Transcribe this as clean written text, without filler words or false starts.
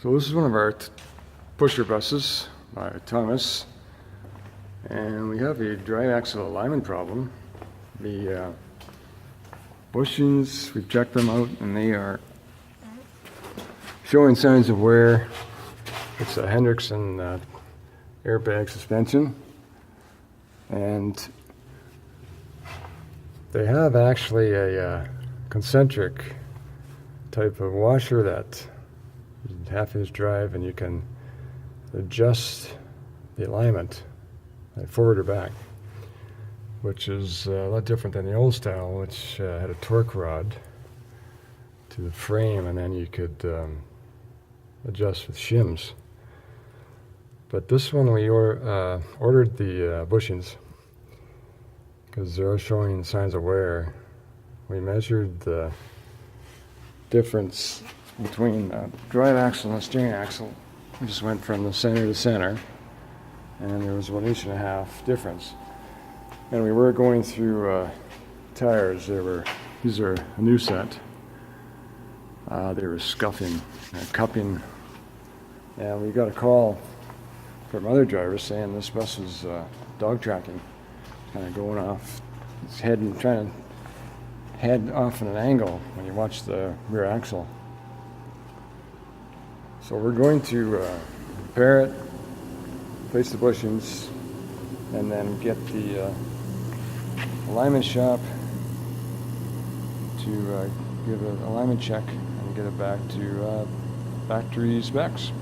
So this is one of our pusher buses by Thomas, and we have a drive axle alignment problem. The bushings, we've checked them out and they are showing signs of wear. It's a Hendrickson airbag suspension, and they have actually a concentric type of washer that half-inch drive, and you can adjust the alignment forward or back, which is a lot different than the old style, which had a torque rod to the frame, and then you could adjust with shims. But this one we ordered the bushings because they're showing signs of wear. We measured the difference between the drive axle and the steering axle. We just went from the center to center, and there was 1.5 inch difference. And we were going through tires. These are a new set. They were scuffing and cupping, and we got a call from other drivers saying this bus was dog tracking, kind of going off its head and trying to head off at an angle when you watch the rear axle. So we're going to repair it, replace the bushings, and then get the alignment shop to give an alignment check and get it back to factory specs.